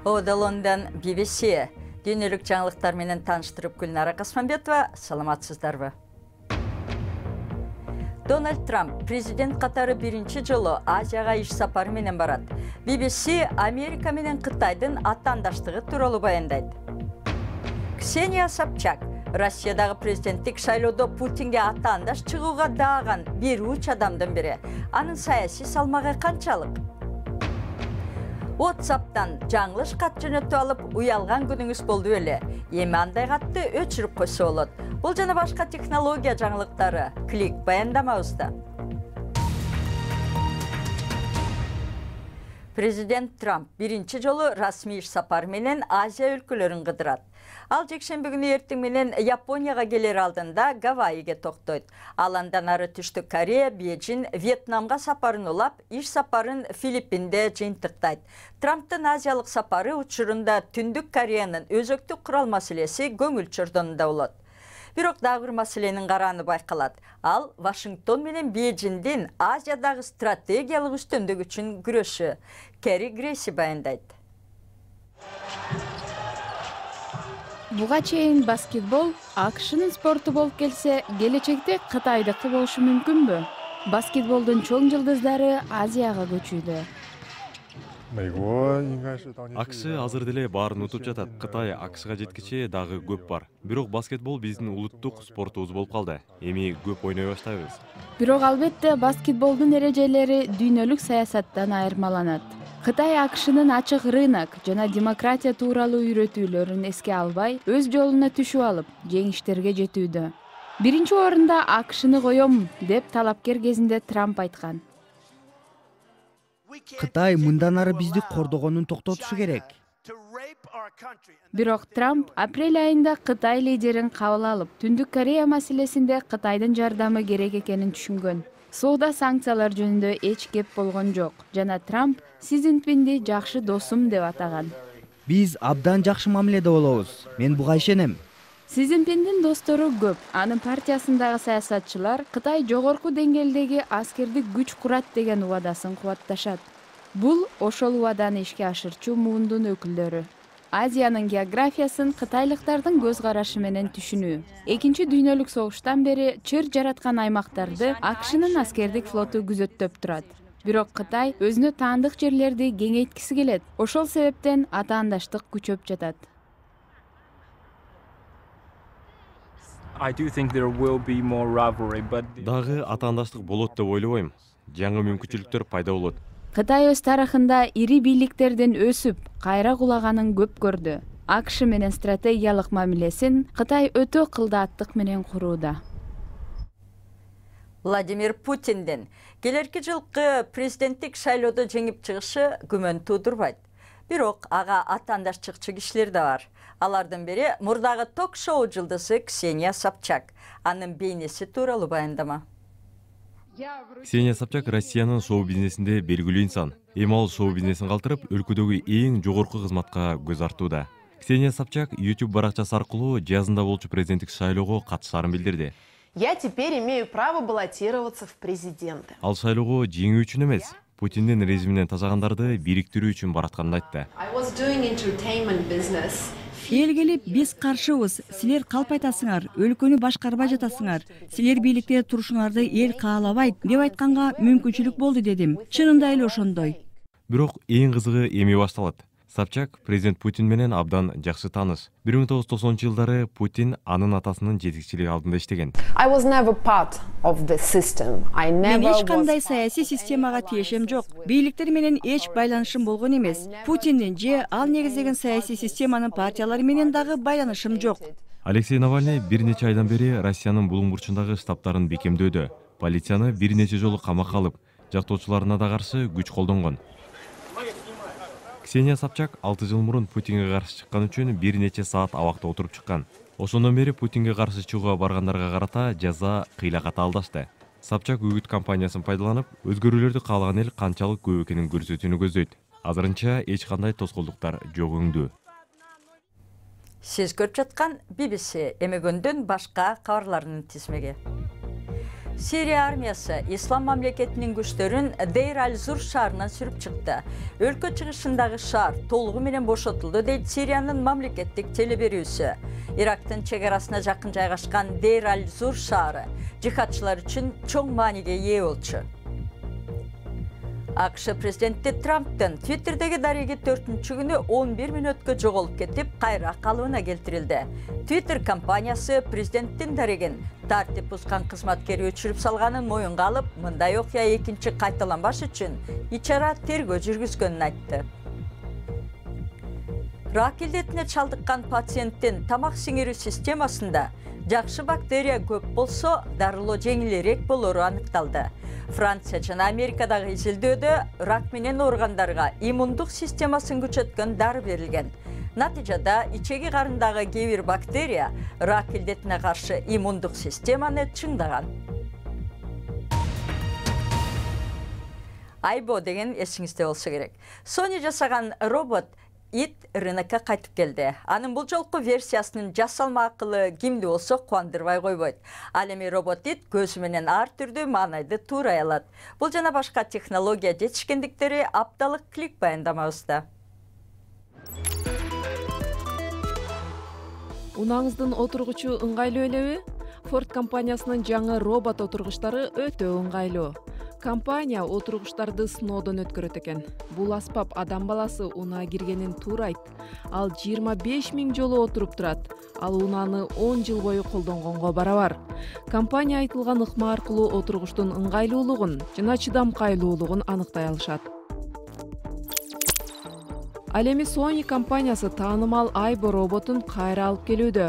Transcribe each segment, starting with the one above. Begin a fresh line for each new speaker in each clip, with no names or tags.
Лондон BBC дүйнөлүк жаңылыктар менен таныштырып Гүлнара Касманбетова, саламатсыздарбы? Дональд Трамп президент катары биринчи жолу Азияга иш сапары менен барат. BBC Америка менен Кытайдын атаандаштыгы тууралуу баяндайт. Ксения Собчак Россиядагы президенттик шайлоодо Путинге атаандаш чыгууга дааган бир уч адамдын бири. Анын саясий салмагы канчалык? WhatsApp'tan жаңылыш кат жөнөтүп алып, уялган күнүңүз болду беле? Эми андай катты өчүрүп койсо болот. Бул жана башка технология жаңылыктары клик баяндамабызда. Президент Трамп биринчи жолу расмий иш сапары менен Азия өлкөлөрүн кыдырат. Ал жекшемби күнү эртең менен Японияга келер алдында Гавайиге токтойт. Ал андан ары Түштүк Корея, Бейжин, Вьетнамга сапарын улап, иш сапарын Филиппинде жыйынтыктайт. Трамптын азиялык сапары учурунда Түндүк Кореянын өзөктүк курал маселеси көңүл чордонунда болот. Бирок дагы бир маселенин карааны байкалат. Ал Вашингтон менен Бейжиндин Азиядагы стратегиялык үстөмдүк үчүн күрөшү. Кери Грейси баяндайт.
Буга чейин баскетбол АКШнын спорту болуп келсе, келечекте Кытайдыкы болушу мүмкүнбү? Баскетболдун чоң жылдыздары Азияга көчүүдө.
АКШ азыр деле баарын утуп жатат. Кытай АКШга жеткиче дагы көп бар. Бирок баскетбол биздин улуттук спортубуз болуп калды. Эми көп ойной баштайбыз.
Бирок албетте баскетболдун эрежелери дүйнөлүк саясаттан айырмаланат. Кытай АКШнын ачык рынок жана демократия тууралуу үйрөтүүлөрүн эске албай, өз жолуна түшүп алып, жеңиштерге жетүүдө. Биринчи орунда АКШны коем деп талапкер кезинде Трамп айткан.
Кытай мындан ары бизди кордогонун токтотушу керек.
Бирок Трамп апрель айында Кытай лидерин кабыл алып, Түндүк Корея маселесинде Кытайдын жардамы керек экенин түшүнгөн. Соода санкциялар жөнүндө эч кеп болгон жок. Жана Трамп Си Цзиньпинди жакшы досум деп атаган.
Биз абдан жакшы мамиледе болобуз. Мен буга ишенем.
Си Цзиньпиндин достору көп. Анын партиясындагы саясатчылар Кытай жогорку деңгээлдеги аскердик күч курат деген убадасын кубатташат. Бул ошол убаданы ишке ашырчу муундун өкүлдөрү. Азиянын географиясын кытайлыктардын көз карашы менен түшүнүү. Экинчи дүйнөлүк согуштан бери чыр жараткан аймактарды АКШнын аскердик флоту күзөттөп турат. Бирок Кытай өзүнө таандык жерлерди кеңейткиси келет. Ошол себептен атаандаштык күчөп жатат.
Дагы атаандаштык болот деп ойлобойм. Жаңы мүмкүнчүлүктөр пайда болот.
Кытай өз тарыхында ири бийликтердин өсүп, кайра кулаганын көп көрдү. АКШ менен стратегиялык мамилесин Кытай өтө кылдааттык менен курууда.
Владимир Путиндин келерки жылкы президенттик шайлоодо жеңип чыгышы күмөн туудурбайт. Бирок ага атаандаштыкчы кишилер да бар. Алардын бири мурдагы ток-шоу жылдызы Ксения Собчак. Анын бейнеси тууралуу баяндама.
Ксения Собчак Россиянын шоу-бизнесинде белгилүү инсан. Эми ал шоу-бизнесин калтырып, өлкөдөгү эң жогорку кызматка көз артууда. Ксения Собчак YouTube баракчасы аркылуу жазында болчу президенттик шайлоого катышаарын билдирди.
Я теперь имею право баллотироваться в президенты.
Ал шайлоого жеңүү үчүн эмес, Путиндин режиминен тажагандарды бириктирүү үчүн баратканын айтты.
Эл келип, биз каршыбыз, силер калп айтасыңар, өлкөнү башкарбай жатасыңар, силер бийликте турушуңарды эл каалабайт деп айтканга мүмкүнчүлүк болду дедим. Чынында эле ошондой.
Бирок эң кызыгы эми башталат. Собчак президент Путин менен абдан жакшы тааныш. 1990-жылдары Путин анын атасынын жетекчилиги алдында иштеген.
Мен эч кандай саясий системага тиешем жок. Бийликтер менен эч байланышым болгон эмес. Путиндин же ал негиздеген саясий системанын партиялары менен дагы байланышым жок.
Алексей Навальный бир нече айдан бери Россиянын булуң бурчундагы штабтарын бекемдөөдө. Полицияны бир нече жолу камакка алып, жактоочуларына да каршы күч колдонгон. Ксения Собчак 6 жыл мурун Путинге каршы чыккан үчүн бир нече саат абакта отуруп чыккан. Ошондон бери Путинге каршы чыгууга баргандарга карата жаза кыйла катаалдашты. Собчак үгүт кампаниясын пайдаланып, өзгөрүүлөрдү каалаган эл канчалык көп экенин көрсөтүүнү көздөйт. Азырынча эч кандай тоскоолдуктар жок өңдүү.
Сиз көрүп жаткан BBC эмегөндүн башка кабарларынын тизмеги. Сирия армиясы ислам мамлекетінің күштерін Дейр-аль-Зур шаарынан сүріп шықты. Өлкө чыгышындагы шаар толугу менен бошотулду дейт Сириянын мамлекеттик телеберүүсү. Ирактын чегарасына жакын жайгашкан Дейр-аль-Зур шаары жихадчылар үчүн чоң мааниге ээ болчу. АКШ президенти Трамптын Твиттердеги дареги 4-чү күнү 11 мүнөткө жоголуп кетип, кайра калыбына келтирилди. Twitter компаниясы президенттин дарегин тартип бузган кызматкери өчүрүп салганын моюнга алып, мындай окуя экинчи кайталанбаш үчүн ичара тергөө жүргүзгөнүн айтты. Рак илдетине чалдыккан пациенттин тамак сиңирүү системасында жакшы бактерия көп болсо, дарылоо жеңилирээк болору аныкталды. Франция жана Америкадагы изилдөөдө рак менен ооругандарга иммундук системасын күчөткөн дары берилген. Натыйжада ичеги карындагы кээ бир бактерия рак илдетине каршы иммундук системаны чыңдаган. Айбо деген эсиңизде болсо керек. Sony жасаган робот ит рынокко кайтып келди. Анын бул жолку версиясынын жасалма акылы кимди болсо кубандырбай койбойт. Ал эми робот ит көзү менен ар түрдүү маанайды туурай алат. Бул жана башка технология жетишкендиктери апталык клик баяндамабызда.
Унаңыздын отургучу ыңгайлуу элеби? Ford компаниясынын жаңы робот отургучтары өтө ыңгайлуу. Компания отургучтарды сыноодон өткөрөт экен. Бул аспап адам баласы унаа киргенин туурайт. Ал 25 000 жолу отуруп турат. Ал унааны 10 жыл бою колдонгонго барабар. Компания айтылган ыкма аркылуу отургучтун ыңгайлуулугун жана чыдамкайлуулугун аныктай алышат. Ал эми Sony компаниясы таанымал Айбо роботун кайра алып келүүдө.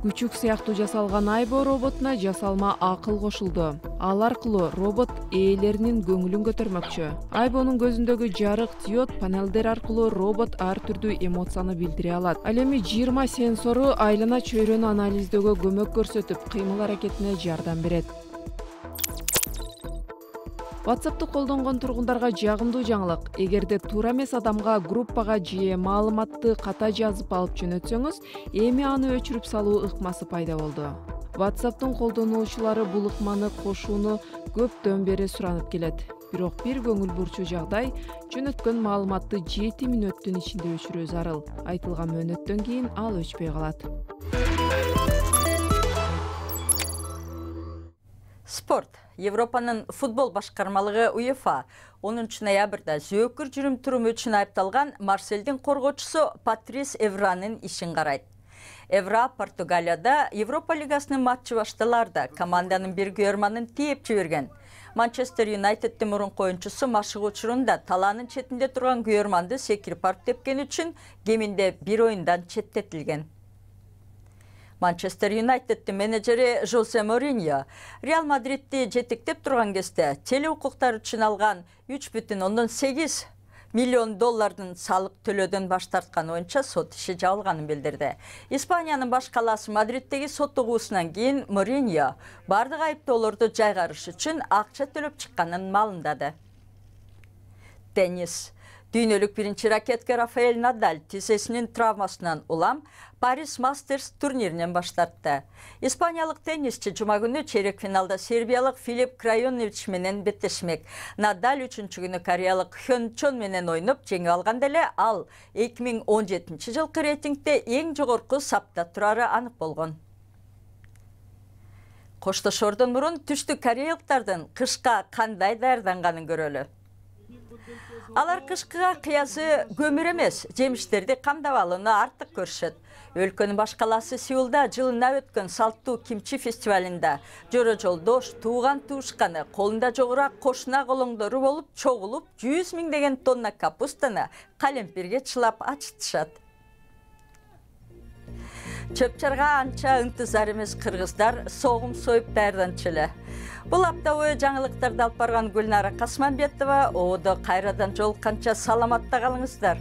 Күчүк сыяктуу жасалган Айбо роботуна жасалма акыл кошулду. Ал аркылуу робот ээлеринин көңүлүн көтөрмөкчү. Айбонун көзүндөгү жарык диод панелдер аркылуу робот ар түрдүү эмоцияны билдире алат. Ал эми 20 сенсору айлана чөйрөнү анализдөөгө көмөк көрсөтүп, кыймыл аракетине жардам берет. WhatsApp'ты колдонгон тургундарга жагымдуу жаңылык. Эгерде туура эмес адамга, группага же маалыматты ката жазып алып жөнөтсөңүз, эми аны өчүрүп салуу ыкмасы пайда болду. WhatsApp'тын колдонуучулары бул ыкманы кошууну көптөн бери суранып келет. Бирок бир көңүл бурчу жагдай, жөнөткөн маалыматты 7 мүнөттүн ичинде өчүрүү зарыл. Айтылган мөөнөттөн кийин ал өчпөй калат.
Спорт. Европанын футбол башкармалыгы УЕФА 10 ноябрда зөөкүр жүрүм-турум үчүн айыпталган Марселдин коргоочусу Патрис Эвранын ишин карайт. Эвра Португалияда Европа лигасынын матчы башталарда команданын бир күйөрманын тээп жиберген. Манчестер Юнайтеддин мурунку оюнчусу машык учурунда талаанын четинде турган күйөрманды секирип барып тепкен үчүн кеминде бир оюндан четтетилген. Манчестер Юнайтеддин менеджери Жозе Мориньо Реал Мадридти жетектеп турган кезде телеукуктар үчүн алган 3,8 миллион доллардын салык төлөөдөн баш тарткан боюнча сот иши жабылганын билдирди. Испаниянын баш калаасы Мадридтеги сот угуусунан кийин Мориньо бардык айыптоолорду жайгарыш үчүн акча төлөп чыкканын маалымдады. Теннис. Дүйнөлүк биринчи ракетка Рафаэль Надаль тизесинин травмасынан улам Парис Мастерс турниринен баш тартты. Испаниялык теннисчи жума күнү чейрек финалда сербиялык Филип Крајонович менен беттешмек. Надаль 3-чү күнү кореялык Хён Чон менен ойноп жеңип алганда эле ал 2017 жылкы рейтингде эң жогорку сапта турары анык болгон. Коштошордон мурун түштүк кореялыктардын кышка кандай даярданганын көрөлү. Алар кышкыга кыязы көмүр эмес, жемиштерди камдап алууну артык көрүшөт. Өлкөнүн баш калаасы Сеулда жылына өткөн салттуу кимчи фестивалында жора жолдош, тууган туушканы, колунда жогурак кошуна колоңдору болуп чогулуп 100 миңдеген тонна капустаны калемпирге чылап ачытышат. Чөпчарга анча ынтызар эмес кыргыздар согум союп даярданчу эле. Бул апта бою жаңылыктарды алып барган Гүлнара Касманбетова, оодо кайрадан жолукканча саламатта калыңыздар.